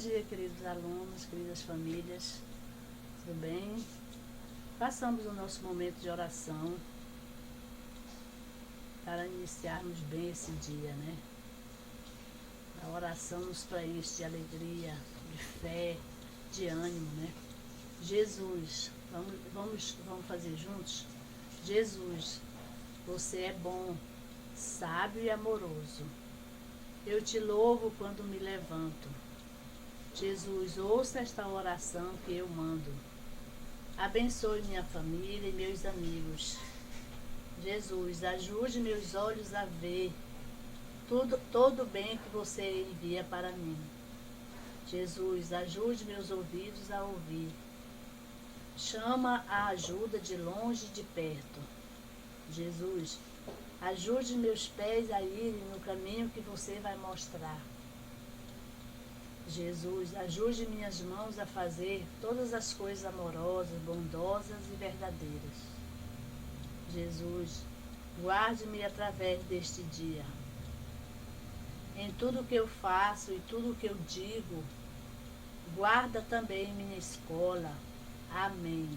dia, queridos alunos, queridas famílias, tudo bem? Façamos o nosso momento de oração para iniciarmos bem esse dia, né? A oração nos preenche de alegria, de fé, de ânimo, né? Jesus, vamos fazer juntos? Jesus, você é bom, sábio e amoroso. Eu te louvo quando me levanto. Jesus, ouça esta oração que eu mando. Abençoe minha família e meus amigos. Jesus, ajude meus olhos a ver todo o bem que você envia para mim. Jesus, ajude meus ouvidos a ouvir. Chama a ajuda de longe e de perto. Jesus, ajude meus pés a irem no caminho que você vai mostrar. Jesus, ajude minhas mãos a fazer todas as coisas amorosas, bondosas e verdadeiras. Jesus, guarde-me através deste dia. Em tudo que eu faço e tudo que eu digo, guarda também minha escola. Amém.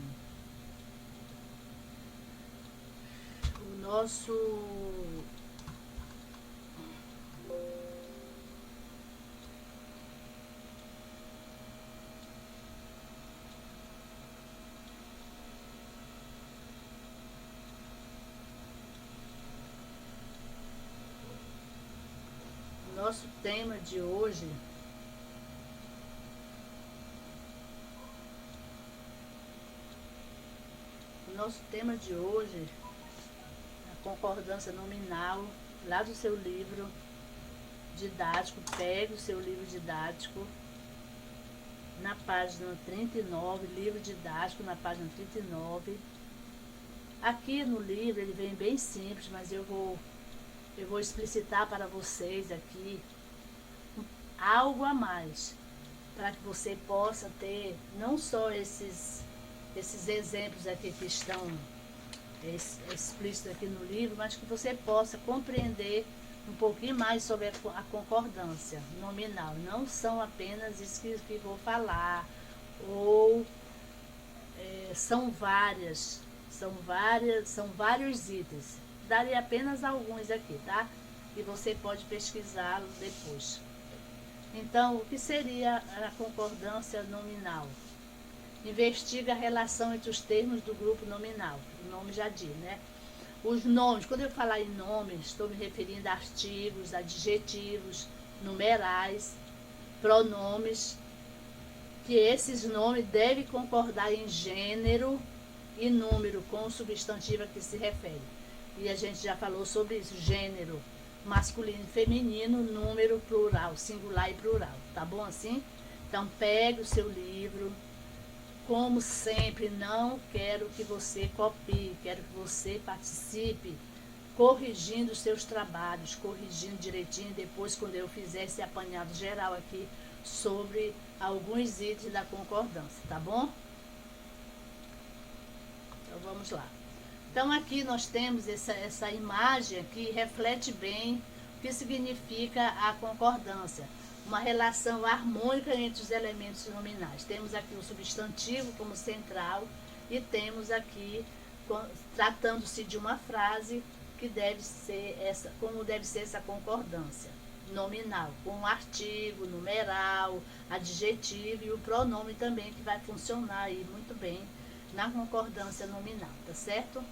O nosso tema de hoje é a concordância nominal, lá do seu livro didático. Pegue o seu livro didático na página 39, livro didático na página 39. Aqui no livro ele vem bem simples, mas eu vou explicitar para vocês aqui algo a mais, para que você possa ter não só esses exemplos aqui que estão explícitos aqui no livro, mas que você possa compreender um pouquinho mais sobre a concordância nominal. Não são apenas isso que vou falar, ou são vários itens. Darei apenas alguns aqui, tá? E você pode pesquisá-lo depois. Então, o que seria a concordância nominal? Investiga a relação entre os termos do grupo nominal. O nome já diz, né? Os nomes, quando eu falar em nomes, estou me referindo a artigos, adjetivos, numerais, pronomes, que esses nomes devem concordar em gênero e número com o substantivo a que se refere. E a gente já falou sobre isso, gênero, masculino e feminino, número, plural, singular e plural, tá bom assim? Então pegue o seu livro, como sempre, não quero que você copie, quero que você participe, corrigindo os seus trabalhos, corrigindo direitinho, depois quando eu fizer esse apanhado geral aqui sobre alguns itens da concordância, tá bom? Então vamos lá. Então aqui nós temos essa imagem que reflete bem o que significa a concordância. Uma relação harmônica entre os elementos nominais. Temos aqui o substantivo como central e temos aqui, tratando-se de uma frase, que deve ser como deve ser essa concordância nominal, com artigo, numeral, adjetivo e o pronome também, que vai funcionar aí muito bem na concordância nominal, tá certo?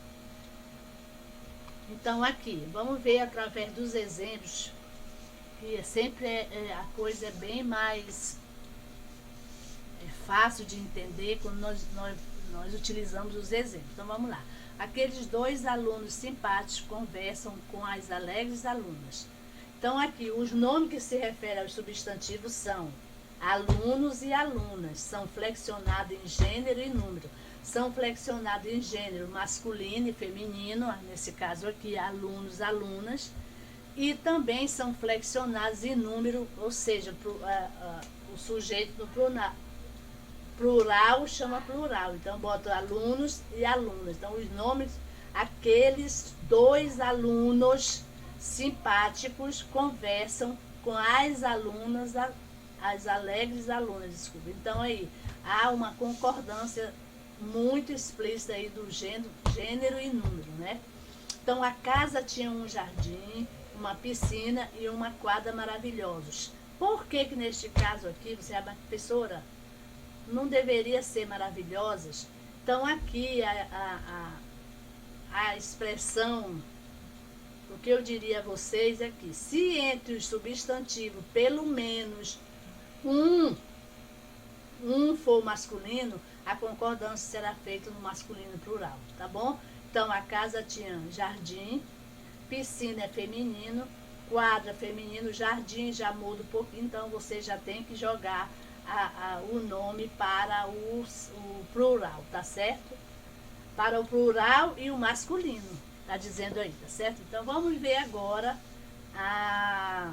Então aqui, vamos ver através dos exemplos, que sempre a coisa é bem mais fácil de entender quando nós utilizamos os exemplos. Então vamos lá. Aqueles dois alunos simpáticos conversam com as alegres alunas. Então aqui, os nomes que se referem aos substantivos são alunos e alunas, são flexionados em gênero e número. São flexionados em gênero masculino e feminino, nesse caso aqui, alunos, alunas, e também são flexionados em número, ou seja, o sujeito no plural chama plural, então bota alunos e alunas. Então os nomes, aqueles dois alunos simpáticos conversam com as alunas as alegres alunas, desculpa. Então aí há uma concordância muito explícita aí do gênero e número, né? Então a casa tinha um jardim, uma piscina e uma quadra maravilhosos. Por que que neste caso aqui, você é professora, não deveria ser maravilhosas? Então aqui a expressão, o que eu diria a vocês é que se entre os substantivos pelo menos um for masculino, a concordância será feita no masculino plural, tá bom? Então a casa tinha jardim, piscina é feminino, quadra feminino, jardim já muda um pouquinho, então você já tem que jogar o nome para o plural, tá certo? Para o plural e o masculino, tá dizendo aí, tá certo? Então vamos ver agora a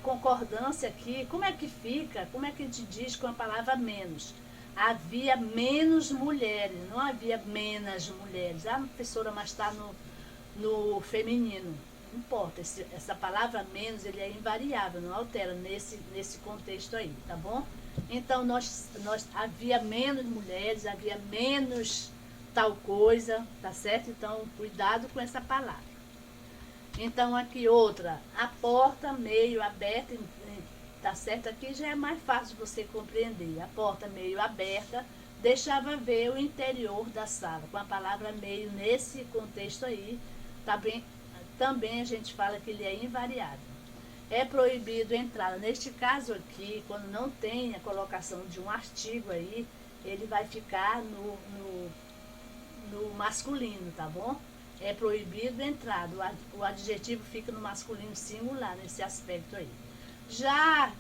concordância aqui, como é que fica, como é que a gente diz com a palavra menos. Havia menos mulheres, não havia menos mulheres. Ah, professora, mas está no feminino. Não importa, essa palavra menos, ele é invariável, não altera nesse contexto aí, tá bom? Então, nós havia menos mulheres, havia menos tal coisa, tá certo? Então, cuidado com essa palavra. Então, aqui outra, a porta meio aberta, tá certo? Aqui já é mais fácil você compreender. A porta meio aberta deixava ver o interior da sala. Com a palavra meio, nesse contexto aí, também a gente fala que ele é invariável. É proibido entrar. Neste caso aqui, quando não tem a colocação de um artigo aí, ele vai ficar no masculino, tá bom? É proibido entrar. O adjetivo fica no masculino singular, nesse aspecto aí. Já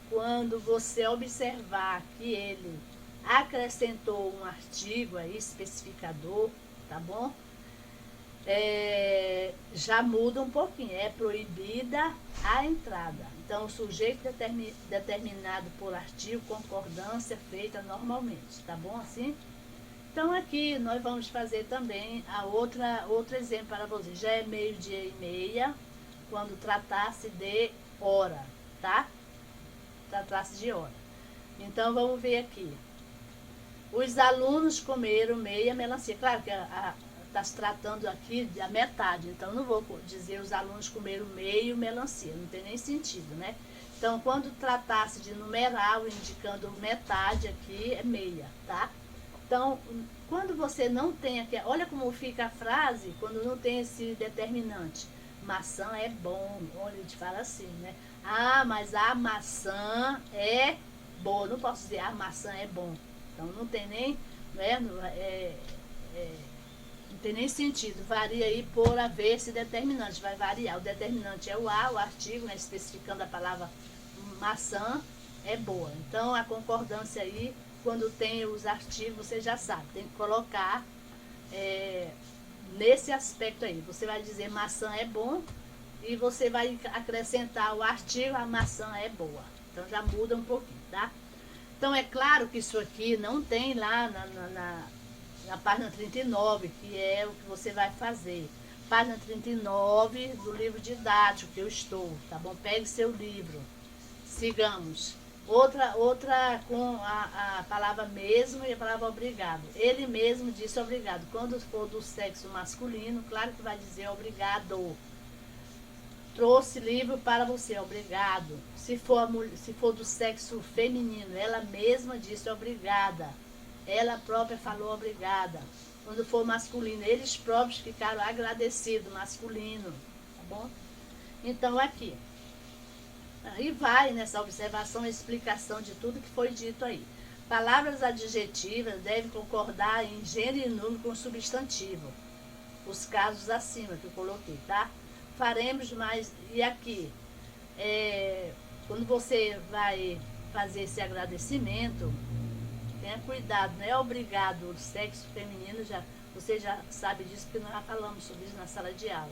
quando você observar que ele acrescentou um artigo aí, especificador, tá bom? Já muda um pouquinho, é proibida a entrada. Então, o sujeito determinado por artigo, concordância feita normalmente, tá bom assim? Então, aqui nós vamos fazer também outro exemplo para vocês. Já é 12:30, quando tratasse de hora, tá? Tratasse de hora. Então, vamos ver aqui. Os alunos comeram meia melancia. Claro que está se tratando aqui da metade, então não vou dizer os alunos comeram meio melancia, não tem nem sentido, né? Então, quando tratasse de numeral, indicando metade aqui, é meia, tá? Então, quando você não tem aqui, olha como fica a frase quando não tem esse determinante. Maçã é bom, olha, a gente fala assim, né? Ah, mas a maçã é boa, não posso dizer a maçã é bom. Então, não tem nem, né? Não tem nem sentido, varia aí por haver esse determinante, vai variar. O determinante é o artigo, né, especificando a palavra maçã, é boa. Então, a concordância aí, quando tem os artigos, você já sabe, tem que colocar nesse aspecto aí. Você vai dizer maçã é bom e você vai acrescentar o artigo, a maçã é boa. Então, já muda um pouquinho, tá? Então, é claro que isso aqui não tem lá na página 39, que é o que você vai fazer. Página 39 do livro didático que eu estou, tá bom? Pegue seu livro. Sigamos. Outra com a palavra mesmo e a palavra obrigado. Ele mesmo disse obrigado. Quando for do sexo masculino, claro que vai dizer obrigado. Trouxe livro para você, obrigado. Se for do sexo feminino, ela mesma disse obrigada. Ela própria falou obrigada. Quando for masculino, eles próprios ficaram agradecidos, masculino, tá bom? Então, aqui. Aí vai nessa observação a explicação de tudo que foi dito aí. Palavras adjetivas devem concordar em gênero e número com substantivo. Os casos acima que eu coloquei, tá? Faremos mais. E aqui, quando você vai fazer esse agradecimento, tenha cuidado, não é obrigado. O sexo feminino, você já sabe disso, porque nós já falamos sobre isso na sala de aula.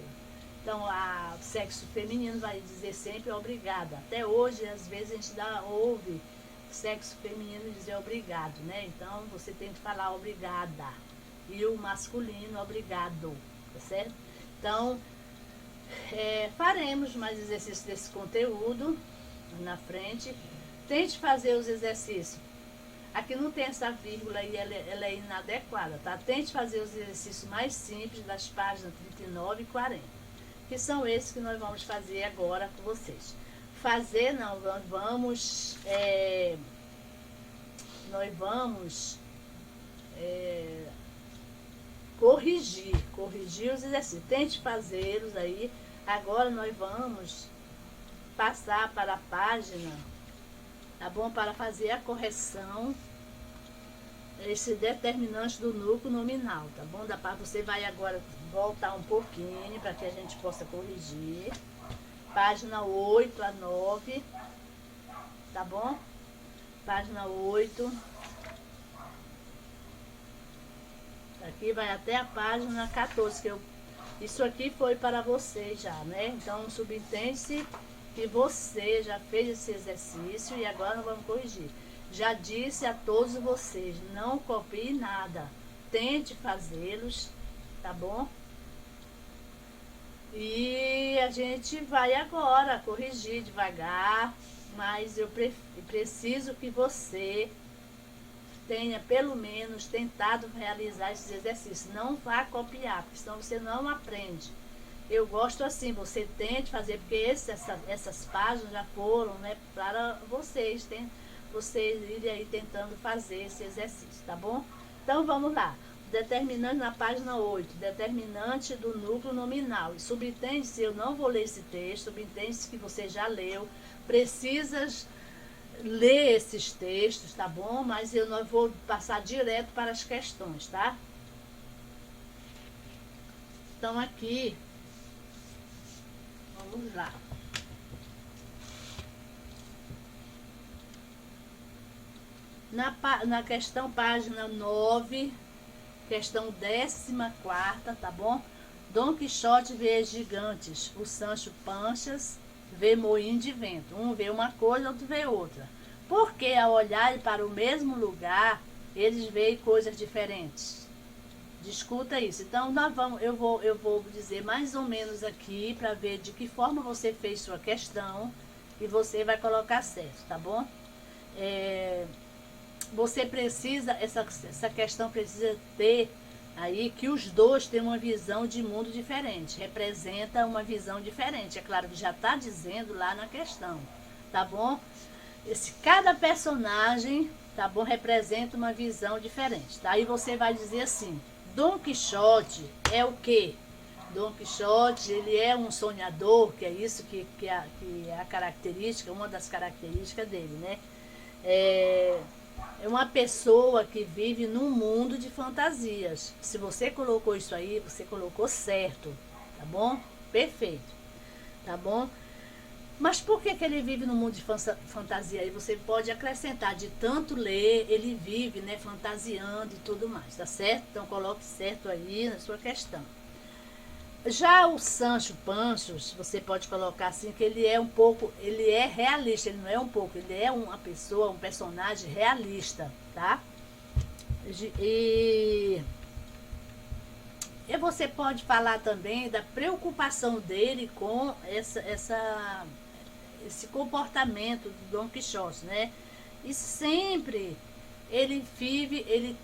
Então, o sexo feminino vai dizer sempre obrigada. Até hoje, às vezes, a gente ouve sexo feminino dizer obrigado, né? Então, você tem que falar obrigada. E o masculino, obrigado, tá certo? Então, faremos mais exercícios desse conteúdo. na frente. Tente fazer os exercícios. Aqui não tem essa vírgula e ela é inadequada, tá? Tente fazer os exercícios mais simples das páginas 39 e 40, que são esses que nós vamos fazer agora com vocês. Fazer, não, nós vamos corrigir os exercícios. Tente fazê-los aí. Agora nós vamos passar para a página, tá bom? Para fazer a correção, esse determinante do núcleo nominal, tá bom? Você vai agora voltar um pouquinho para que a gente possa corrigir. Página 8 a 9, tá bom? Página 8. Aqui vai até a página 14, isso aqui foi para você já, né? Então, subentende-se que você já fez esse exercício e agora nós vamos corrigir. Já disse a todos vocês, não copie nada. Tente fazê-los, tá bom? E a gente vai agora corrigir devagar, mas eu preciso que você tenha pelo menos tentado realizar esses exercícios. Não vá copiar, porque senão você não aprende. Eu gosto assim, você tente fazer, porque essas páginas já foram, né, para vocês irem aí tentando fazer esse exercício, tá bom? Então vamos lá. Determinante na página 8, determinante do núcleo nominal. E subentende-se, eu não vou ler esse texto, subentende-se que você já leu, precisas ler esses textos, tá bom? Mas eu não vou passar direto para as questões, tá? Então aqui, vamos lá. Na questão página 9, questão 14ª, tá bom? Dom Quixote vê gigantes, o Sancho Panchas vê moinho de vento. Um vê uma coisa, outro vê outra. Porque ao olharem para o mesmo lugar, eles veem coisas diferentes. Discuta isso. Então eu vou dizer mais ou menos aqui para ver de que forma você fez sua questão e você vai colocar certo, tá bom? Você precisa, essa questão precisa ter aí que os dois têm uma visão de mundo diferente, representa uma visão diferente. É claro que já está dizendo lá na questão, tá bom? Cada personagem, tá bom, representa uma visão diferente, tá? Aí você vai dizer assim, Dom Quixote é o quê? Dom Quixote, ele é um sonhador, que é isso que é a característica, uma das características dele, né? É uma pessoa que vive num mundo de fantasias. Se você colocou isso aí, você colocou certo, tá bom? Perfeito, tá bom? Mas por que ele vive num mundo de fantasia? Aí você pode acrescentar, de tanto ler, ele vive, né, fantasiando e tudo mais, tá certo? Então coloque certo aí na sua questão. Já o Sancho Panchos, você pode colocar assim, que ele é realista, ele não é um pouco, ele é uma pessoa, um personagem realista, tá? E você pode falar também da preocupação dele com esse comportamento do Dom Quixote, né? E sempre ele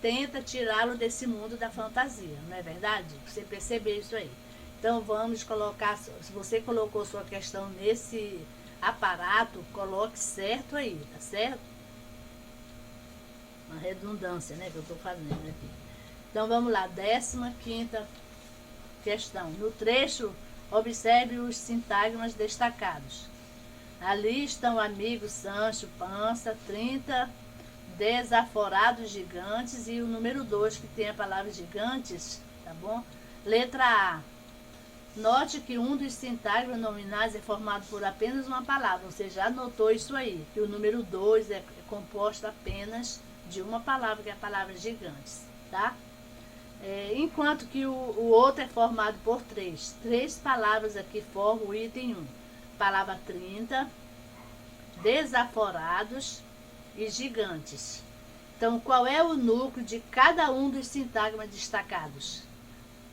tenta tirá-lo desse mundo da fantasia, não é verdade? Você percebeu isso aí. Então vamos colocar, se você colocou sua questão nesse aparato, coloque certo aí, tá certo? Uma redundância, né, que eu estou fazendo aqui. Então vamos lá, 15ª questão. No trecho, observe os sintagmas destacados. Ali estão amigos Sancho Pança, 30 desaforados gigantes e o número 2, que tem a palavra gigantes, tá bom? Letra A. Note que um dos sintagmas nominais é formado por apenas uma palavra. Você já notou isso aí, que o número 2 é composto apenas de uma palavra, que é a palavra gigantes, tá? Enquanto que o outro é formado por três. Três palavras aqui formam o item 1. Palavra 30, desaforados e gigantes. Então, qual é o núcleo de cada um dos sintagmas destacados?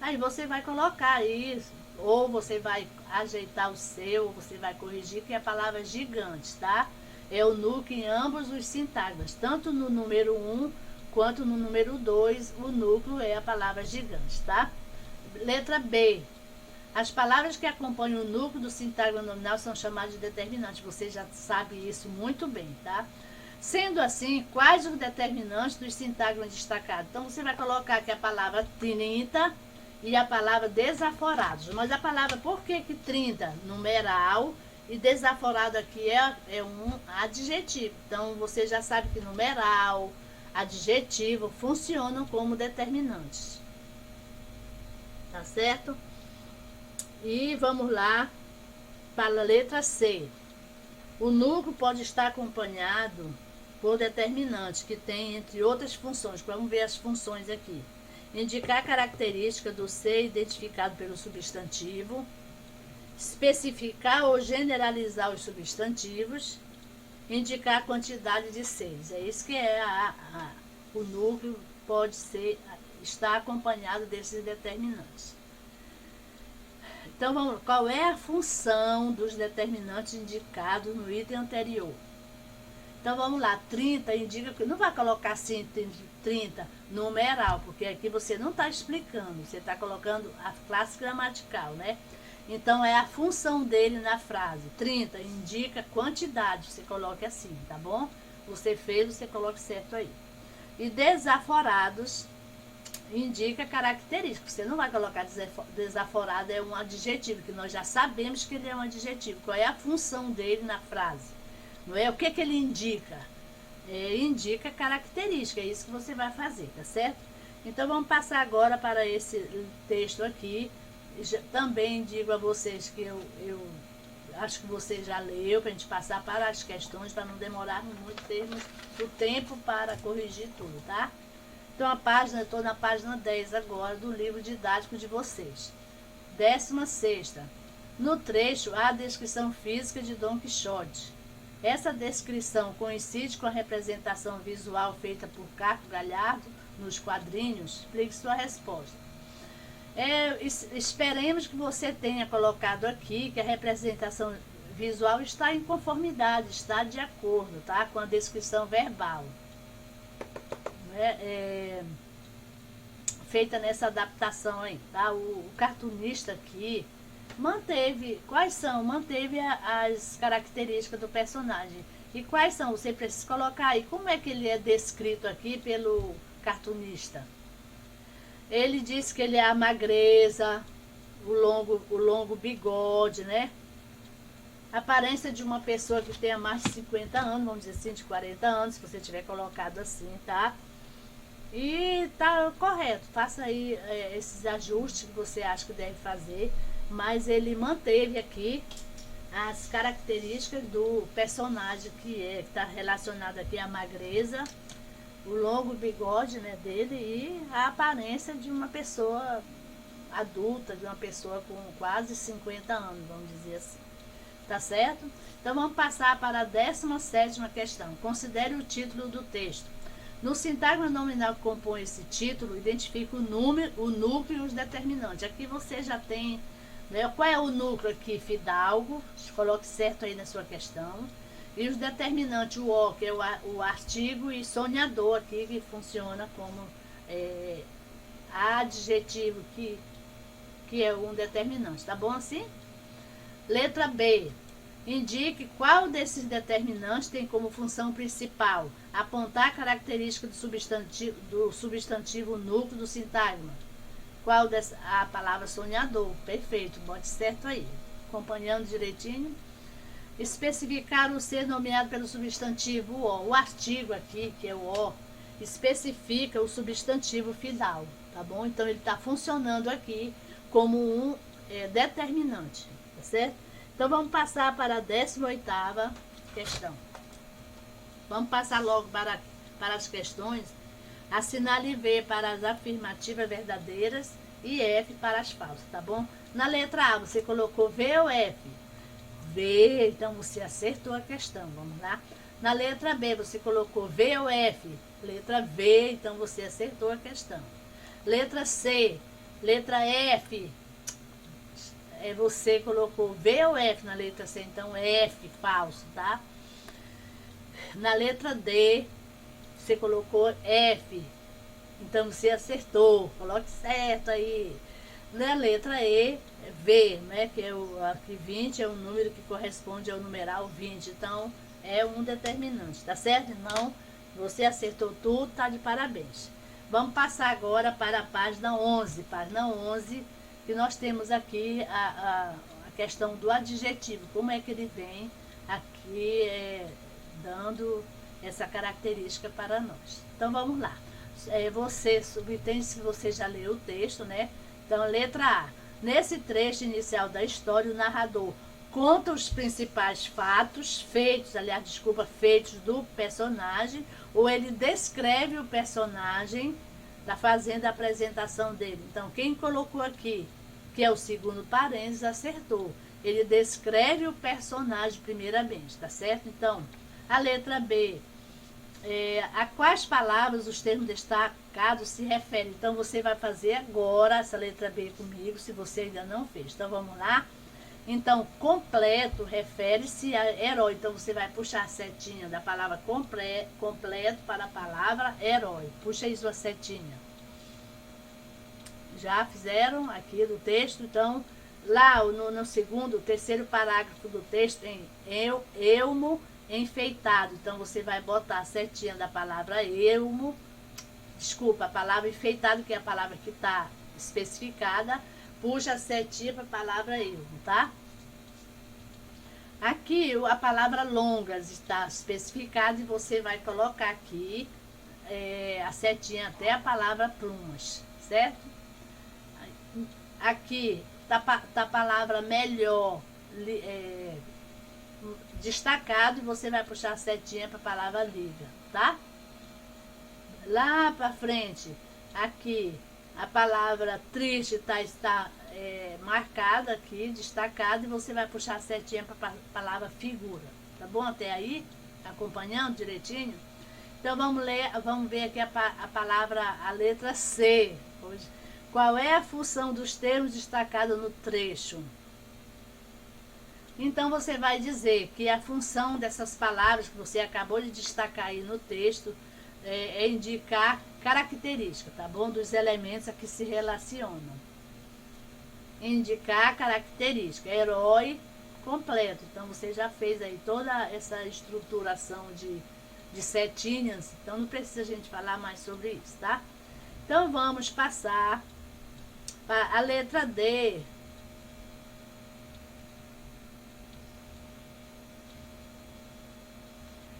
Aí você vai colocar isso, ou você vai ajeitar o seu, ou você vai corrigir, que é a palavra gigante, tá? É o núcleo em ambos os sintagmas, tanto no número 1 quanto no número 2, o núcleo é a palavra gigante, tá? Letra B. As palavras que acompanham o núcleo do sintagma nominal são chamadas de determinantes. Você já sabe isso muito bem, tá? Sendo assim, quais os determinantes dos sintagmas destacados? Então, você vai colocar que a palavra 30 e a palavra desaforados. Mas a palavra, por que 30? Numeral, e desaforado aqui é um adjetivo. Então, você já sabe que numeral, adjetivo funcionam como determinantes. Tá certo? E vamos lá para a letra C. O núcleo pode estar acompanhado por determinantes que tem, entre outras funções. Vamos ver as funções aqui. Indicar a característica do ser identificado pelo substantivo. Especificar ou generalizar os substantivos. Indicar a quantidade de seres. É isso que é o núcleo pode estar acompanhado desses determinantes. Então, vamos, qual é a função dos determinantes indicados no item anterior? Então, vamos lá. 30 indica que não vai colocar assim 30 numeral, porque aqui você não está explicando, você está colocando a classe gramatical, né? Então, é a função dele na frase. 30 indica quantidade, você coloca assim, tá bom? Você fez, você coloca certo aí. E desaforados indica característica. Você não vai colocar desaforado, é um adjetivo, que nós já sabemos que ele é um adjetivo. Qual é a função dele na frase? Não é? O que ele indica? Indica característica, é isso que você vai fazer, tá certo? Então, vamos passar agora para esse texto aqui. Também digo a vocês que eu acho que você já leu, para a gente passar para as questões, para não demorar muito, termos o tempo para corrigir tudo, tá? Então, estou na página 10 agora do livro didático de vocês. 16ª. No trecho, há a descrição física de Dom Quixote. Essa descrição coincide com a representação visual feita por Caco Galhardo nos quadrinhos? Explique sua resposta. Esperemos que você tenha colocado aqui que a representação visual está em conformidade, está de acordo, tá, com a descrição verbal. Feita nessa adaptação aí, tá? O cartunista aqui manteve as características do personagem. E quais são? Você precisa colocar aí como é que ele é descrito aqui pelo cartunista. Ele diz que ele é a magreza, o longo bigode, né? A aparência de uma pessoa que tenha mais de 50 anos, vamos dizer assim, de 40 anos, se você tiver colocado assim, tá? E tá correto, faça aí esses ajustes que você acha que deve fazer, mas ele manteve aqui as características do personagem que está relacionado aqui à magreza, o longo bigode, né, dele, e a aparência de uma pessoa adulta, de uma pessoa com quase 50 anos, vamos dizer assim. Tá certo? Então, vamos passar para a 17ª questão. Considere o título do texto. No sintagma nominal que compõe esse título, identifique o núcleo e os determinantes. Aqui você já tem, né, qual é o núcleo aqui? Fidalgo, coloque certo aí na sua questão. E os determinantes, o O, que é o artigo, e sonhador aqui, que funciona como adjetivo, que é um determinante. Tá bom assim? Letra B. Indique qual desses determinantes tem como função principal apontar a característica do substantivo núcleo do sintagma. Qual a palavra sonhador? Perfeito, bote certo aí. Acompanhando direitinho. Especificar o ser nomeado pelo substantivo O. O artigo aqui, que é o O, especifica o substantivo final, tá bom? Então, ele está funcionando aqui como um determinante, tá certo? Então, vamos passar para a 18ª questão. Vamos passar logo para as questões. Assinale V para as afirmativas verdadeiras e F para as falsas, tá bom? Na letra A, você colocou V ou F? V, então você acertou a questão, vamos lá. Na letra B, você colocou V ou F? Letra V, então você acertou a questão. Letra C, Letra F, você colocou V ou F na letra C, então F, falso, tá? Na letra D, você colocou F, então você acertou, coloque certo aí. Na letra E, V, né, que é aqui 20 é um número que corresponde ao numeral 20, então é um determinante, tá certo, irmão? Você acertou tudo, tá de parabéns. Vamos passar agora para a página 11. Página 11, que nós temos aqui a questão do adjetivo, como é que ele vem aqui dando essa característica para nós. Então vamos lá. Você subentende se você já leu o texto, né? Então, letra A. Nesse trecho inicial da história, o narrador conta os principais fatos, feitos do personagem, ou ele descreve o personagem, tá fazendo a apresentação dele. Então, quem colocou aqui, que é o segundo parênteses, acertou. Ele descreve o personagem primeiramente, tá certo? Então, a letra B. A quais palavras os termos destacados se referem? Então, você vai fazer agora essa letra B comigo, se você ainda não fez. Então, vamos lá? Então, completo refere-se a herói. Então, você vai puxar a setinha da palavra completo para a palavra herói. Puxa aí sua setinha. Já fizeram aqui do texto? Então, lá no terceiro parágrafo do texto, em elmo enfeitado. Então, você vai botar a setinha da palavra elmo, a palavra enfeitado, que é a palavra que está especificada, puxa a setinha para a palavra elmo, tá? Aqui, a palavra longas está especificada e você vai colocar aqui a setinha até a palavra plumas, certo? Aqui, tá a palavra melhor, destacado, e você vai puxar a setinha para a palavra liga, tá? Lá para frente, aqui, a palavra triste está marcada aqui, destacada, e você vai puxar a setinha para a palavra figura, tá bom? Até aí, acompanhando direitinho? Então, vamos ver aqui a palavra, a letra C. Qual é a função dos termos destacados no trecho? Então, você vai dizer que a função dessas palavras que você acabou de destacar aí no texto é indicar característica, tá bom? Dos elementos a que se relacionam. Indicar característica. Herói completo. Então, você já fez aí toda essa estruturação de setinhas. Então, não precisa a gente falar mais sobre isso, tá? Então, vamos passar para a letra D.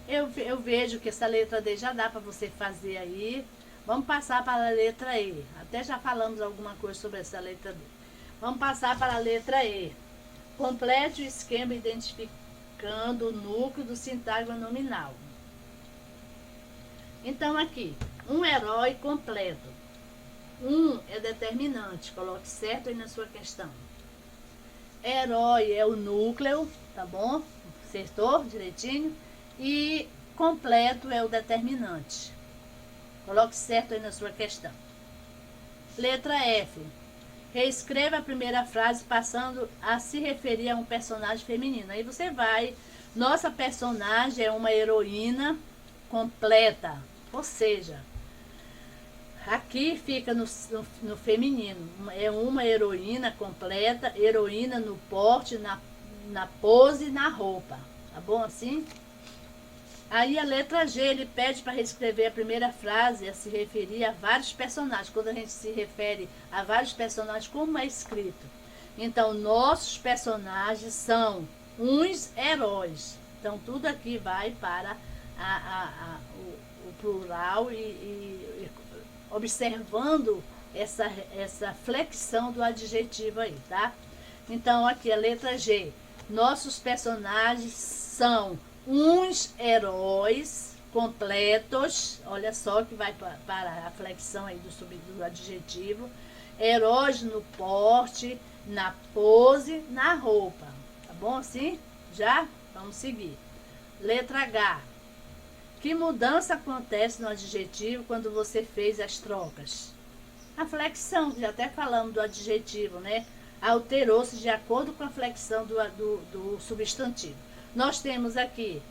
Eu vejo que essa letra D já dá para você fazer aí. Vamos passar para a letra E. Até já falamos alguma coisa sobre essa letra D. Vamos passar para a letra E. Complete o esquema identificando o núcleo do sintagma nominal. Então, aqui, um herói completo. É determinante. Coloque certo aí na sua questão. Herói é o núcleo, tá bom? Acertou direitinho? E completo é o determinante. Coloque certo aí na sua questão. Letra F. Reescreva a primeira frase passando a se referir a um personagem feminino. Aí você vai. Nossa personagem é uma heroína completa. Ou seja, aqui fica no feminino. É uma heroína completa, heroína no porte, na pose e na roupa. Tá bom assim? Aí a letra G, ele pede para reescrever a primeira frase a se referir a vários personagens. Quando a gente se refere a vários personagens, como é escrito? Então, nossos personagens são uns heróis. Então, tudo aqui vai para o plural e observando essa flexão do adjetivo aí, tá? Então, aqui a letra G. Nossos personagens são uns heróis completos, olha só que vai para a flexão aí do adjetivo, heróis no porte, na pose, na roupa, tá bom assim? Já? Vamos seguir. Letra H. Que mudança acontece no adjetivo quando você fez as trocas? A flexão, já até falamos do adjetivo, né? Alterou-se de acordo com a flexão do substantivo. Nós temos aqui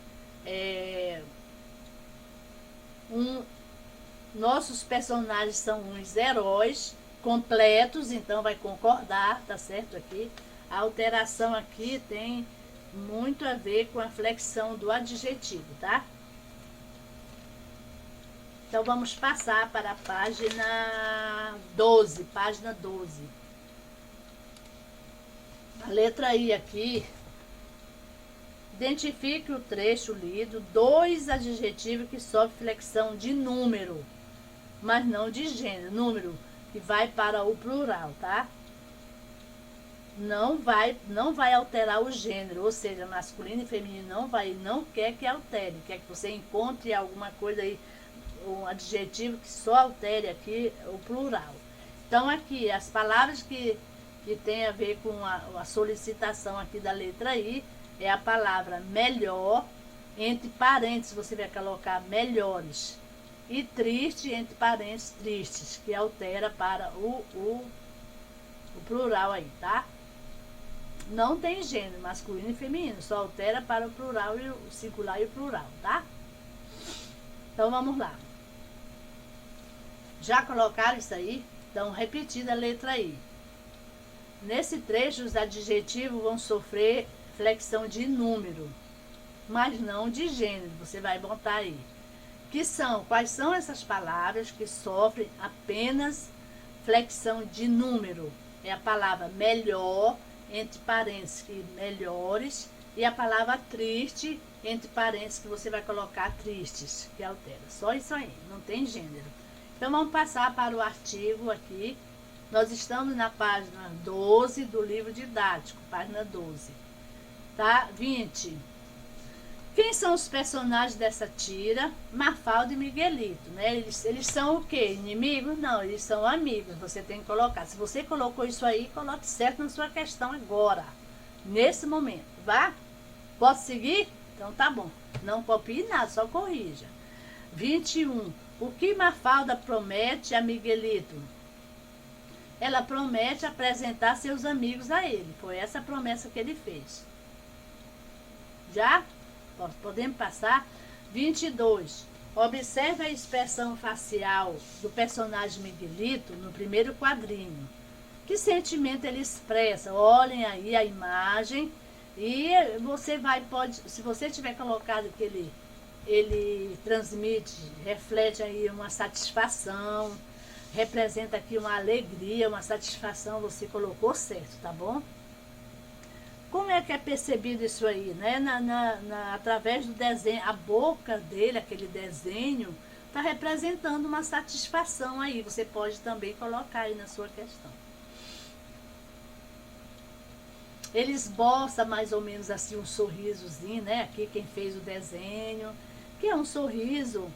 nossos personagens são uns heróis completos, então vai concordar, tá certo aqui? A alteração aqui tem muito a ver com a flexão do adjetivo, tá? Então vamos passar para a página 12, página 12. A letra I aqui. Identifique o trecho lido, 2 adjetivos que sofrem flexão de número, mas não de gênero. Número que vai para o plural, tá? Não vai alterar o gênero, ou seja, masculino e feminino não quer que altere, quer que você encontre alguma coisa aí, um adjetivo que só altere aqui o plural. Então aqui, as palavras que tem a ver com a solicitação aqui da letra I, é a palavra melhor, entre parênteses você vai colocar melhores, e triste, entre parênteses, tristes, que altera para o plural aí, tá? Não tem gênero, masculino e feminino, só altera para o plural, e o singular e o plural, tá? Então vamos lá. Já colocaram isso aí? Então, repetida a letra I. Nesse trecho, os adjetivos vão sofrer flexão de número, mas não de gênero. Você vai botar aí. Quais são essas palavras que sofrem apenas flexão de número? É a palavra melhor, entre parênteses, melhores, e a palavra triste, entre parênteses, que você vai colocar tristes, que altera. Só isso aí, não tem gênero. Então, vamos passar para o artigo aqui. Nós estamos na página 12 do livro didático, página 12. Tá? 20. Quem são os personagens dessa tira? Mafalda e Miguelito, né? Eles são o quê? Inimigos? Não, eles são amigos. Você tem que colocar. Se você colocou isso aí, coloque certo na sua questão agora, nesse momento, vá? Posso seguir? Então tá bom. Não copie nada, só corrija. 21. O que Mafalda promete a Miguelito? Ela promete apresentar seus amigos a ele. Foi essa a promessa que ele fez. Já? Podemos passar? 22. Observe a expressão facial do personagem Miguelito no primeiro quadrinho. Que sentimento ele expressa? Olhem aí a imagem e você se você tiver colocado que ele transmite, reflete aí uma satisfação, representa aqui uma alegria, uma satisfação, você colocou certo, tá bom? Como é que é percebido isso aí, né? Através do desenho, a boca dele, aquele desenho, está representando uma satisfação aí. Você pode também colocar aí na sua questão. Ele esboça mais ou menos assim um sorrisozinho, né? Aqui quem fez o desenho, que é um sorriso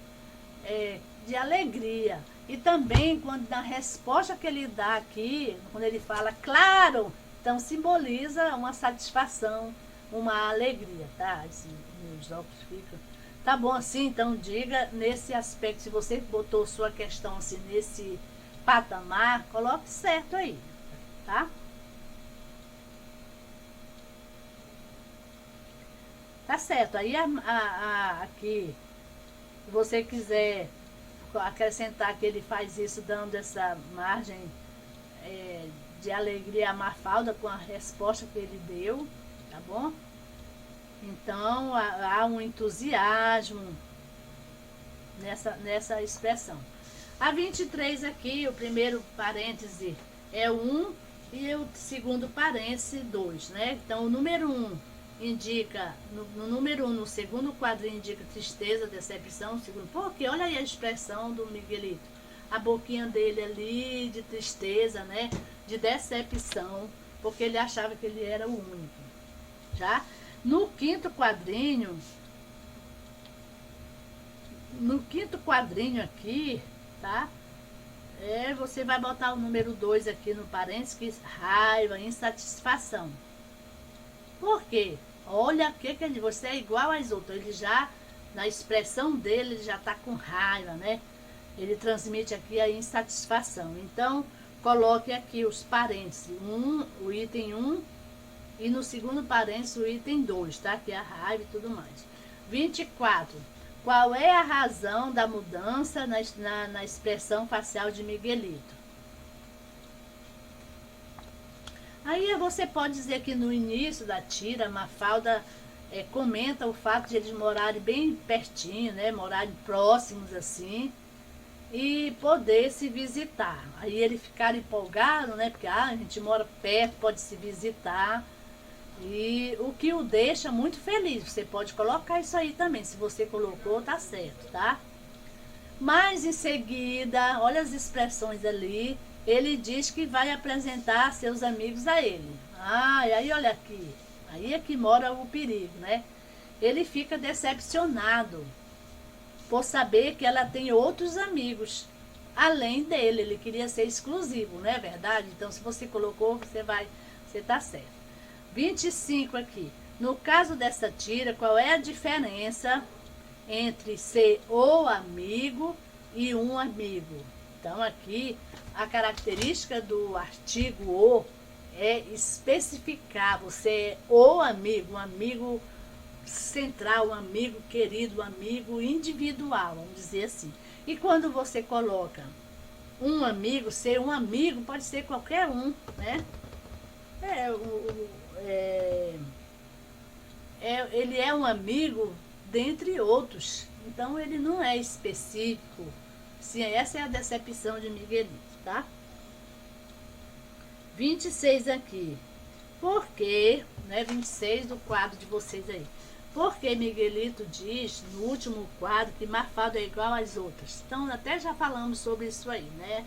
de alegria. E também, quando na resposta que ele dá aqui, quando ele fala claro, então simboliza uma satisfação, uma alegria, tá? Assim, meus óculos ficam. Tá bom assim? Então diga nesse aspecto, se você botou sua questão assim nesse patamar, coloque certo aí, tá? Tá certo. Aí aqui, se você quiser acrescentar que ele faz isso dando essa margem de alegria a Mafalda com a resposta que ele deu, tá bom? Então, há um entusiasmo nessa expressão. A 23 aqui, o primeiro parêntese é 1 e o segundo parêntese 2, né? Então, o número 1 indica, no número 1, no segundo quadrinho, indica tristeza, decepção, segundo, porque olha aí a expressão do Miguelito, a boquinha dele ali de tristeza, né? De decepção, porque ele achava que ele era o único. Já no quinto quadrinho aqui, tá? Você vai botar o número 2 aqui no parênteses, que raiva, insatisfação. Por quê? Olha que você é igual às outras. Ele já, na expressão dele, ele já tá com raiva, né? Ele transmite aqui a insatisfação. Então, coloque aqui os parênteses, o item 1 e no segundo parênteses o item 2, tá? Que é a raiva e tudo mais. 24. Qual é a razão da mudança na expressão facial de Miguelito? Aí você pode dizer que no início da tira, Mafalda comenta o fato de eles morarem bem pertinho, né? Morarem próximos assim, e poder se visitar. Aí ele ficar empolgado, né? Porque a gente mora perto, pode se visitar. E o que o deixa muito feliz. Você pode colocar isso aí também. Se você colocou, tá certo, tá? Mas em seguida, olha as expressões ali. Ele diz que vai apresentar seus amigos a ele. Ah, e aí olha aqui. Aí é que mora o perigo, né? Ele fica decepcionado por saber que ela tem outros amigos além dele. Ele queria ser exclusivo, não é verdade? Então, se você colocou, você tá certo. 25 aqui. No caso dessa tira, qual é a diferença entre ser o amigo e um amigo? Então, aqui, a característica do artigo o é especificar. Você é o amigo, um amigo central, um amigo querido, um amigo individual, vamos dizer assim. E quando você coloca um amigo, ser um amigo pode ser qualquer um, né? Ele é um amigo dentre outros, então ele não é específico. Sim, essa é a decepção de Miguelito, tá? 26 aqui. Por quê? Né, 26 do quadro de vocês aí. Porque Miguelito diz no último quadro que Mafalda é igual às outras. Então, até já falamos sobre isso aí, né?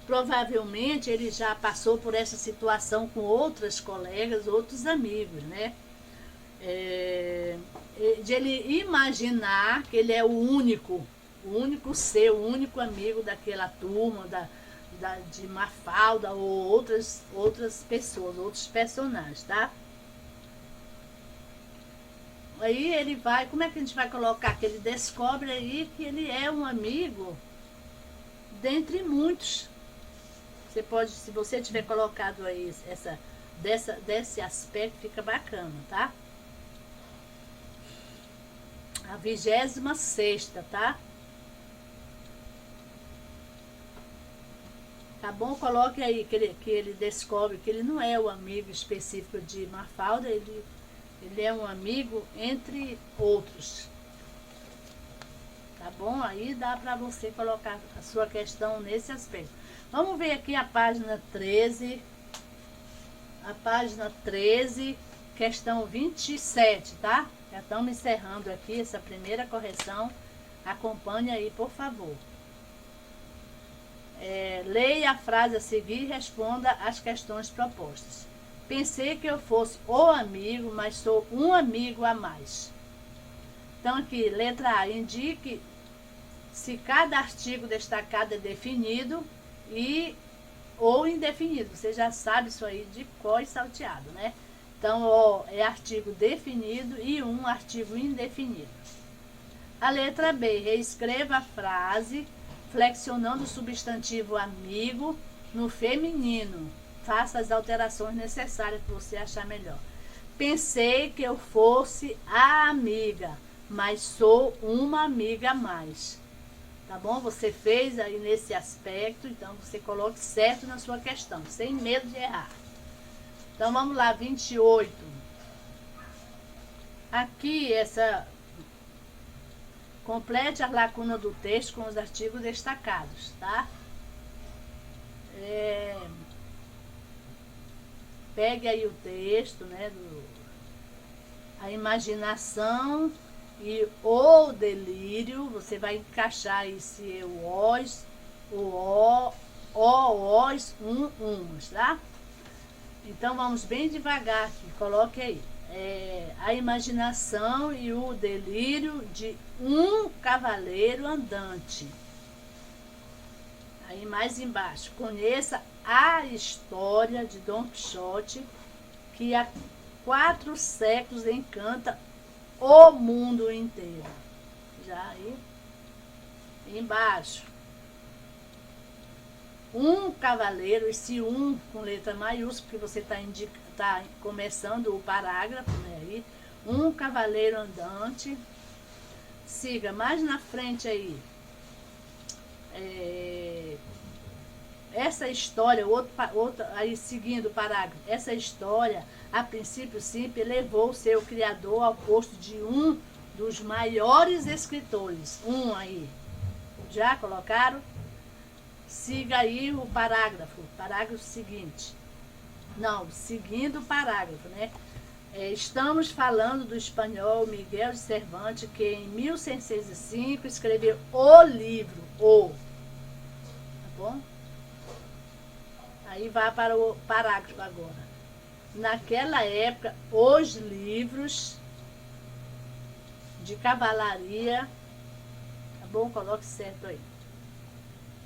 Provavelmente ele já passou por essa situação com outras colegas, outros amigos, né? De ele imaginar que ele é o único ser, o único amigo daquela turma, de Mafalda ou outras pessoas, outros personagens, tá? Aí ele vai, como é que a gente vai colocar? Que ele descobre aí que ele é um amigo dentre muitos. Você pode, se você tiver colocado aí desse aspecto, fica bacana, tá? A 26ª, tá? Tá bom? Coloque aí que ele descobre que ele não é o amigo específico de Mafalda, ele é um amigo entre outros. Tá bom? Aí dá para você colocar a sua questão nesse aspecto. Vamos ver aqui a página 13. A página 13, questão 27, tá? Já estamos encerrando aqui essa primeira correção. Acompanhe aí, por favor. Leia a frase a seguir e responda as questões propostas. Pensei que eu fosse o amigo, mas sou um amigo a mais. Então aqui, letra A, indique se cada artigo destacado é definido ou indefinido. Você já sabe isso aí de cor e salteado, né? Então, O é artigo definido e um artigo indefinido. A letra B, reescreva a frase flexionando o substantivo amigo no feminino. Faça as alterações necessárias que você achar melhor. Pensei que eu fosse a amiga, mas sou uma amiga a mais. Tá bom? Você fez aí nesse aspecto, então você coloque certo na sua questão, sem medo de errar. Então vamos lá, 28. Aqui, complete a lacuna do texto com os artigos destacados, tá? Pegue aí o texto, né? A imaginação e o delírio, você vai encaixar esse os, os, uns, tá? Então vamos bem devagar aqui, coloque aí. A imaginação e o delírio de um cavaleiro andante. Aí mais embaixo, conheça a história de Dom Quixote, que há 4 séculos encanta o mundo inteiro. Já aí embaixo, um cavaleiro, esse um com letra maiúscula, porque você tá começando o parágrafo, né, aí, um cavaleiro andante. Siga mais na frente aí. Essa história, aí seguindo o parágrafo, essa história, a princípio simples, levou seu criador ao posto de um dos maiores escritores. Um aí. Já colocaram? Siga aí o parágrafo seguinte. Não, seguindo o parágrafo, né? Estamos falando do espanhol Miguel de Cervantes, que em 1605 escreveu o livro, tá bom? Aí vai para o parágrafo agora. Naquela época, os livros de cavalaria, tá bom? Coloque certo aí.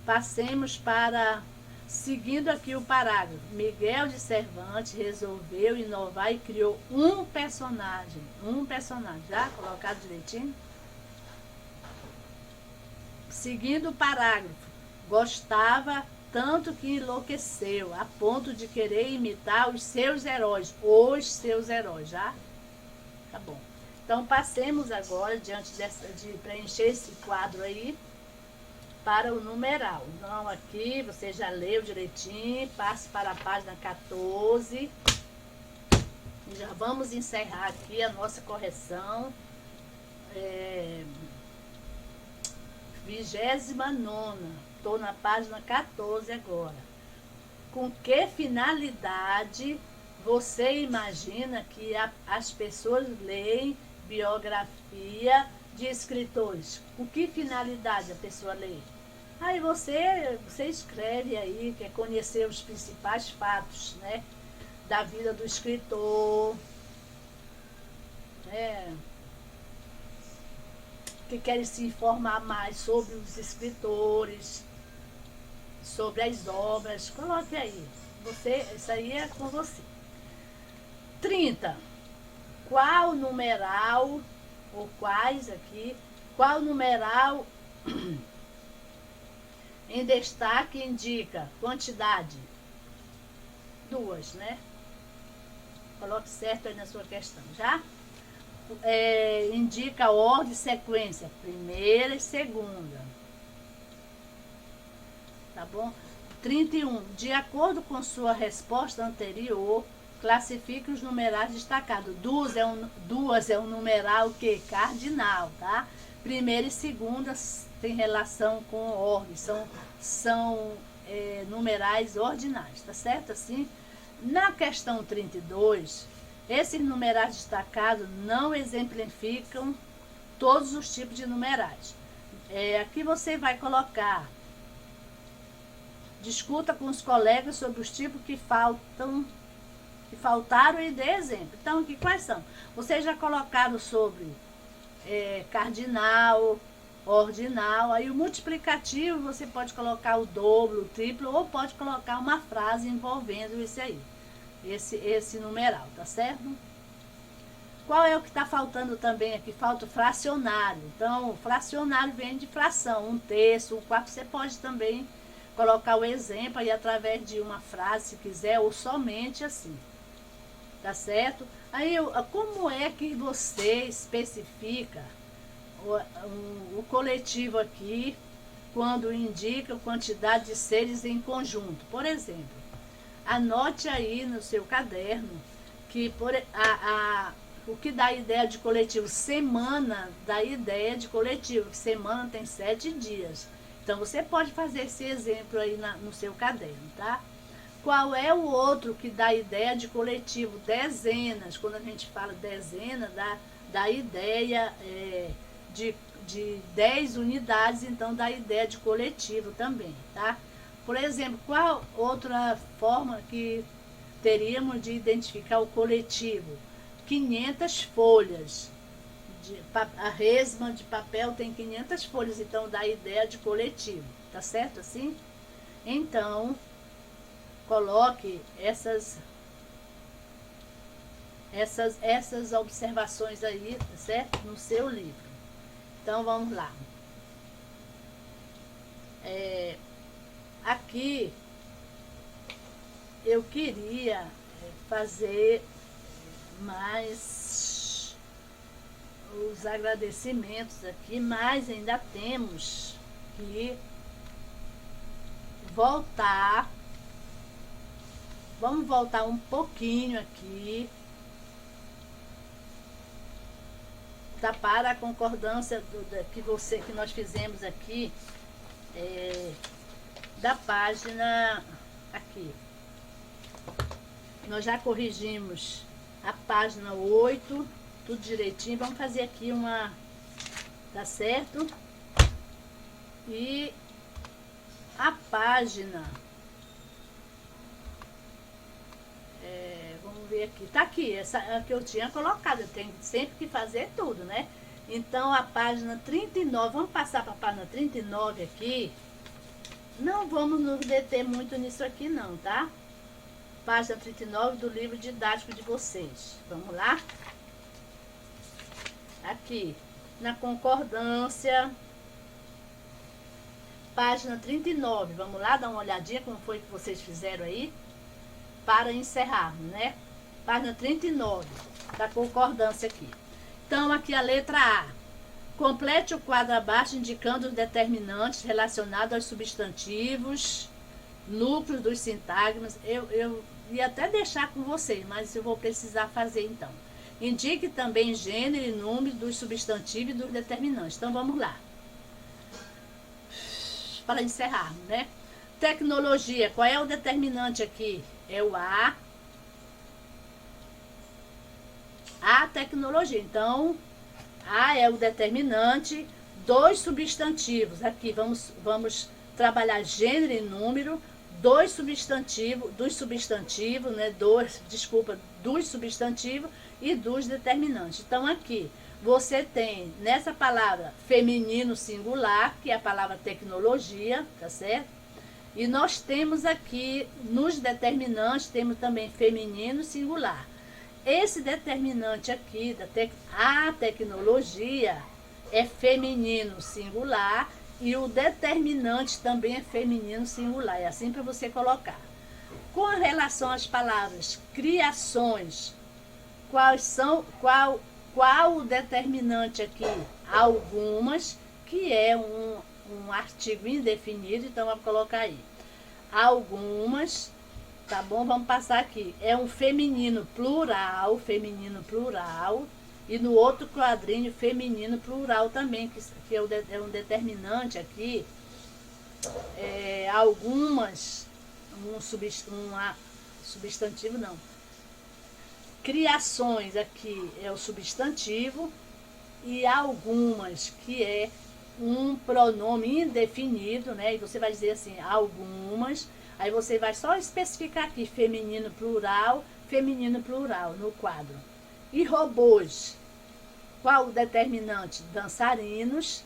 Passemos para, seguindo aqui o parágrafo, Miguel de Cervantes resolveu inovar e criou um personagem, já colocado direitinho? Seguindo o parágrafo, gostava tanto que enlouqueceu, a ponto de querer imitar os seus heróis, já? Tá bom. Então, passemos agora, diante de preencher esse quadro aí, para o numeral. Então, aqui, você já leu direitinho, passe para a página 14. E já vamos encerrar aqui a nossa correção. 29ª. Estou na página 14 agora. Com que finalidade você imagina que as pessoas leem biografia de escritores? Com que finalidade a pessoa lê? Aí você escreve aí, quer conhecer os principais fatos, né, da vida do escritor, né, que querem se informar mais sobre os escritores, sobre as obras. Coloque aí. Isso aí é com você. 30. Qual numeral, ou quais aqui, qual numeral em destaque indica quantidade? 2, né? Coloque certo aí na sua questão, já? Indica ordem e sequência, primeira e segunda. Tá bom? 31. De acordo com sua resposta anterior, classifique os numerais destacados. Duas é um numeral que cardinal, tá? Primeira e segunda tem relação com ordem, são numerais ordinais, tá certo assim? Na questão 32, esses numerais destacados não exemplificam todos os tipos de numerais. Aqui você vai colocar: discuta com os colegas sobre os tipos que faltaram e dê exemplo. Então, aqui quais são? Vocês já colocaram sobre cardinal, ordinal. Aí o multiplicativo você pode colocar o dobro, o triplo, ou pode colocar uma frase envolvendo esse aí, esse numeral, tá certo? Qual é o que está faltando também aqui? Falta o fracionário. Então, o fracionário vem de fração, 1/3, 1/4. Você pode também colocar o exemplo aí através de uma frase, se quiser, ou somente assim. Tá certo? Aí, como é que você especifica o coletivo aqui quando indica a quantidade de seres em conjunto? Por exemplo, anote aí no seu caderno que o que dá ideia de coletivo, semana dá ideia de coletivo, que semana tem 7 dias. Então, você pode fazer esse exemplo aí no seu caderno, tá? Qual é o outro que dá ideia de coletivo? Dezenas. Quando a gente fala dezena, dá ideia de 10 unidades, então dá ideia de coletivo também, tá? Por exemplo, qual outra forma que teríamos de identificar o coletivo? 500 folhas. A resma de papel tem 500 folhas, então dá ideia de coletivo, tá certo assim? Então, coloque essas observações aí, tá certo? No seu livro. Então, vamos lá. Aqui, eu queria fazer mais os agradecimentos aqui, mas ainda temos que voltar. Vamos voltar um pouquinho aqui. Tá, para a concordância que nós fizemos aqui, da página aqui. Nós já corrigimos a página 8, tudo direitinho. Vamos fazer aqui uma, tá certo? E a página, vamos ver aqui, tá aqui, essa que eu tinha colocado, eu tenho sempre que fazer tudo, né? Então, a página 39, vamos passar para a página 39 aqui. Não vamos nos deter muito nisso aqui não, tá? Página 39 do livro didático de vocês. Vamos lá? Aqui, na concordância, página 39. Vamos lá dar uma olhadinha como foi que vocês fizeram aí, para encerrarmos, né? Página 39, da concordância aqui. Então, aqui a letra A. Complete o quadro abaixo indicando os determinantes relacionados aos substantivos, núcleos dos sintagmas. Eu ia até deixar com vocês, mas eu vou precisar fazer então. Indique também gênero e número dos substantivos e dos determinantes. Então, vamos lá. Para encerrarmos, né? Tecnologia, qual é o determinante aqui? É o A. A tecnologia. Então, A é o determinante dos substantivos. Aqui vamos trabalhar gênero e número dos substantivos, né? Dos substantivos e dos determinantes. Então, aqui você tem nessa palavra feminino singular, que é a palavra tecnologia, tá certo? E nós temos aqui nos determinantes, temos também feminino singular. Esse determinante aqui, a tecnologia, é feminino singular e o determinante também é feminino singular. É assim para você colocar. Com relação às palavras criações, qual o determinante aqui? Algumas, que é um artigo indefinido, então vamos colocar aí. Algumas. Tá bom? Vamos passar aqui. É um feminino plural, e no outro quadrinho feminino plural também, que é um determinante aqui. Algumas, substantivo não. Criações aqui é o substantivo e algumas, que é um pronome indefinido, né? E você vai dizer assim, algumas. Aí você vai só especificar aqui feminino plural no quadro. E robôs, qual o determinante? Dançarinos,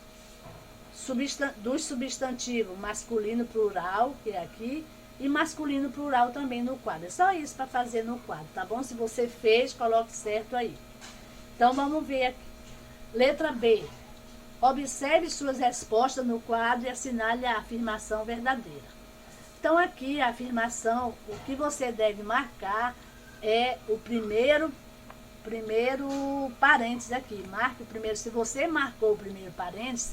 dos substantivos masculino plural, que é aqui, e masculino plural também no quadro. É só isso para fazer no quadro, tá bom? Se você fez, coloque certo aí. Então vamos ver aqui. Letra B. Observe suas respostas no quadro e assinale a afirmação verdadeira. Então, aqui a afirmação, o que você deve marcar é o primeiro parênteses aqui. Marque o primeiro. Se você marcou o primeiro parênteses,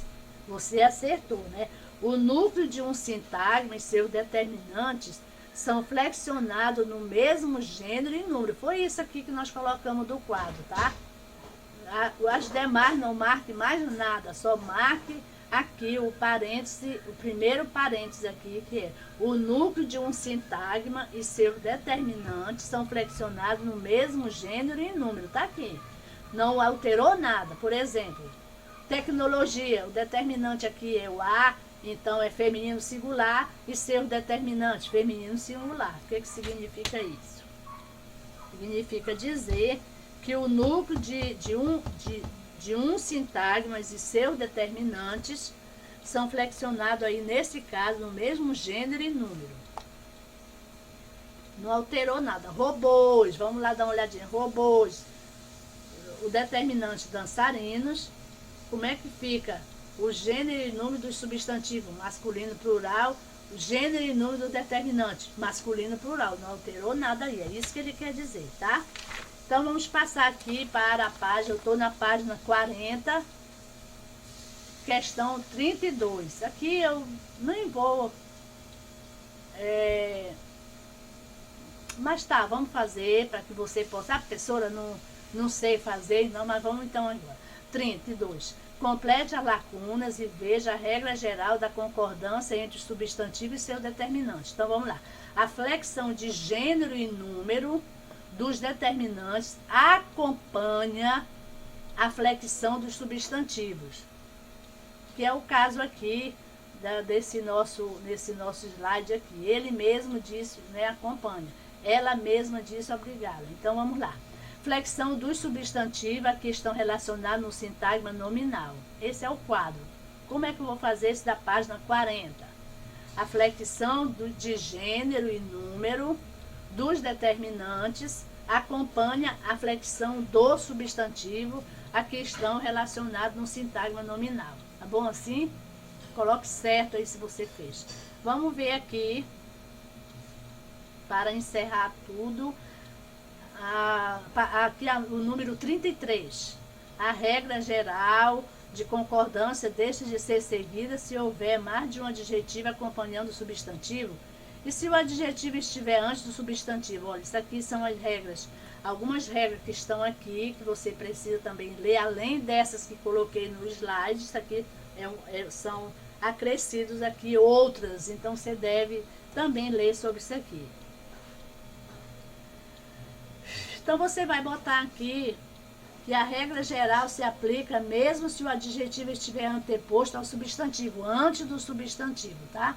você acertou, né? O núcleo de um sintagma e seus determinantes são flexionados no mesmo gênero e número. Foi isso aqui que nós colocamos do quadro, tá? As demais não marque mais nada, só marque aqui o parêntese, o primeiro parêntese aqui, que é o núcleo de um sintagma e seus determinantes são flexionados no mesmo gênero e número. Tá aqui. Não alterou nada. Por exemplo, tecnologia, o determinante aqui é o A, então é feminino singular, e seus determinantes, feminino singular. O que significa isso? Significa dizer que o núcleo de um sintagma e seus determinantes são flexionados aí, nesse caso, no mesmo gênero e número. Não alterou nada. Robôs, vamos lá dar uma olhadinha. Robôs, o determinante dançarinos, como é que fica? O gênero e número dos substantivos masculino plural, gênero e número do determinante, masculino plural, não alterou nada aí, é isso que ele quer dizer, tá? Então, vamos passar aqui para a página, eu estou na página 40, questão 32. Aqui eu nem vou... mas tá, vamos fazer para que você possa... A professora não sei fazer, não, mas vamos então agora. 32. Complete as lacunas e veja a regra geral da concordância entre o substantivo e seu determinante. Então, vamos lá. A flexão de gênero e número dos determinantes acompanha a flexão dos substantivos, que é o caso aqui nesse nosso slide aqui. Ele mesmo disse, né, acompanha. Ela mesma disse obrigá-la. Então, vamos lá. Flexão dos substantivos, aqui estão relacionados no sintagma nominal. Esse é o quadro. Como é que eu vou fazer esse da página 40? A flexão de gênero e número dos determinantes acompanha a flexão do substantivo, aqui estão relacionados no sintagma nominal. Tá bom assim? Coloque certo aí se você fez. Vamos ver aqui, para encerrar tudo, aqui o número 33. A regra geral de concordância deixa de ser seguida se houver mais de um adjetivo acompanhando o substantivo e se o adjetivo estiver antes do substantivo. Olha, isso aqui são as regras. Algumas regras que estão aqui, que você precisa também ler, além dessas que coloquei no slide. Isso aqui são acrescidos aqui outras, então você deve também ler sobre isso aqui. Então, você vai botar aqui que a regra geral se aplica mesmo se o adjetivo estiver anteposto ao substantivo, antes do substantivo, tá?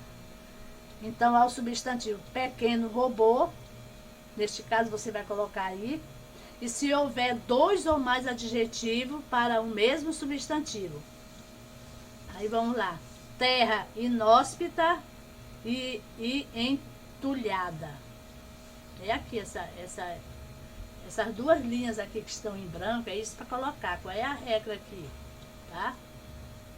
Então, ao substantivo pequeno robô, neste caso você vai colocar aí, e se houver dois ou mais adjetivos para o mesmo substantivo. Aí vamos lá. Terra inóspita e entulhada. É aqui essas duas linhas aqui que estão em branco, é isso para colocar. Qual é a regra aqui, tá?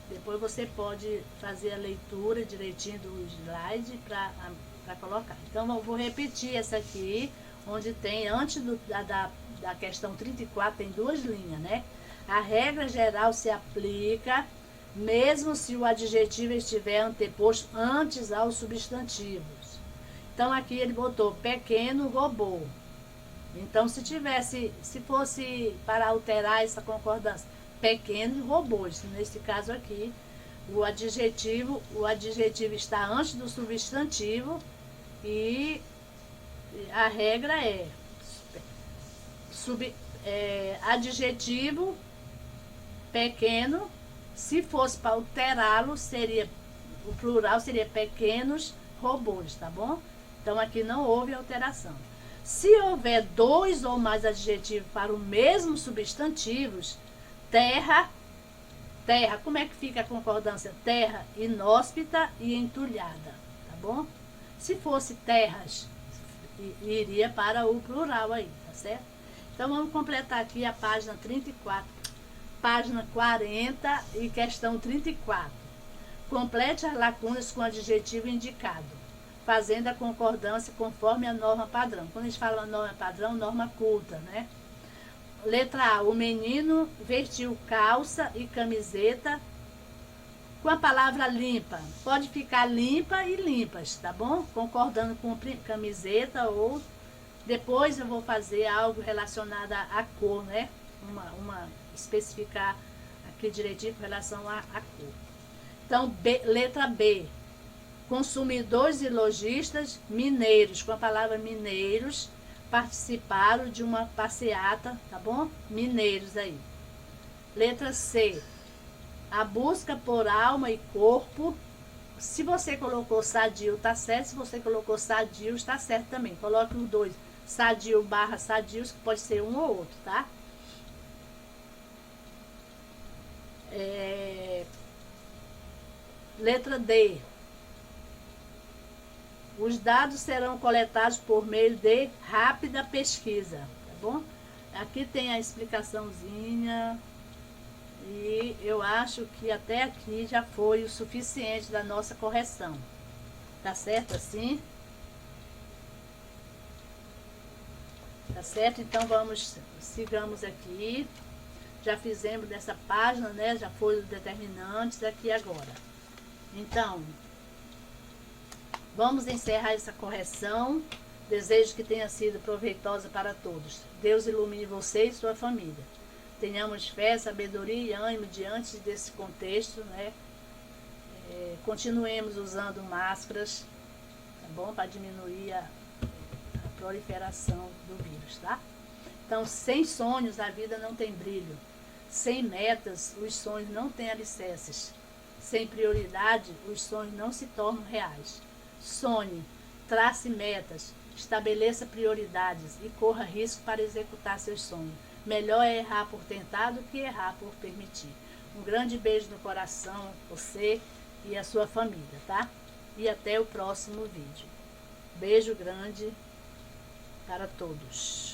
Depois você pode fazer a leitura direitinho do slide para colocar. Então, eu vou repetir essa aqui, onde tem, antes da questão 34, tem duas linhas, né? A regra geral se aplica mesmo se o adjetivo estiver anteposto antes aos substantivos. Então, aqui ele botou pequeno robô. Então, se fosse para alterar essa concordância, pequenos robôs, nesse caso aqui, o adjetivo está antes do substantivo e a regra é adjetivo pequeno. Se fosse para alterá-lo, o plural seria pequenos robôs, tá bom? Então, aqui não houve alteração. Se houver dois ou mais adjetivos para o mesmo substantivo, terra, como é que fica a concordância? Terra inóspita e entulhada, tá bom? Se fosse terras, iria para o plural aí, tá certo? Então, vamos completar aqui a página 34. Página 40 e questão 34. Complete as lacunas com o adjetivo indicado, fazendo a concordância conforme a norma padrão. Quando a gente fala norma padrão, norma culta, né? Letra A. O menino vestiu calça e camiseta com a palavra limpa. Pode ficar limpa e limpas, tá bom? Concordando com camiseta ou... Depois eu vou fazer algo relacionado à cor, né? Especificar aqui direitinho com relação à cor. Então, letra B. Consumidores e lojistas mineiros, com a palavra mineiros, participaram de uma passeata, tá bom? Mineiros aí. Letra C. A busca por alma e corpo. Se você colocou sadio, tá certo. Se você colocou sadio, está certo também. Coloque os dois. Sadio / sadios, que pode ser um ou outro, tá? Letra D. Os dados serão coletados por meio de rápida pesquisa, tá bom? Aqui tem a explicaçãozinha e eu acho que até aqui já foi o suficiente da nossa correção, Tá certo assim? Tá certo? Então sigamos aqui. Já fizemos dessa página, né? Já foi os determinantes aqui agora. Então, vamos encerrar essa correção. Desejo que tenha sido proveitosa para todos. Deus ilumine você e sua família. Tenhamos fé, sabedoria e ânimo diante desse contexto, né? Continuemos usando máscaras, tá bom? Para diminuir a proliferação do vírus, tá? Então, sem sonhos, a vida não tem brilho. Sem metas, os sonhos não têm alicerces. Sem prioridade, os sonhos não se tornam reais. Sonhe, trace metas, estabeleça prioridades e corra risco para executar seus sonhos. Melhor é errar por tentar do que errar por permitir. Um grande beijo no coração, você e a sua família, tá? E até o próximo vídeo. Beijo grande para todos.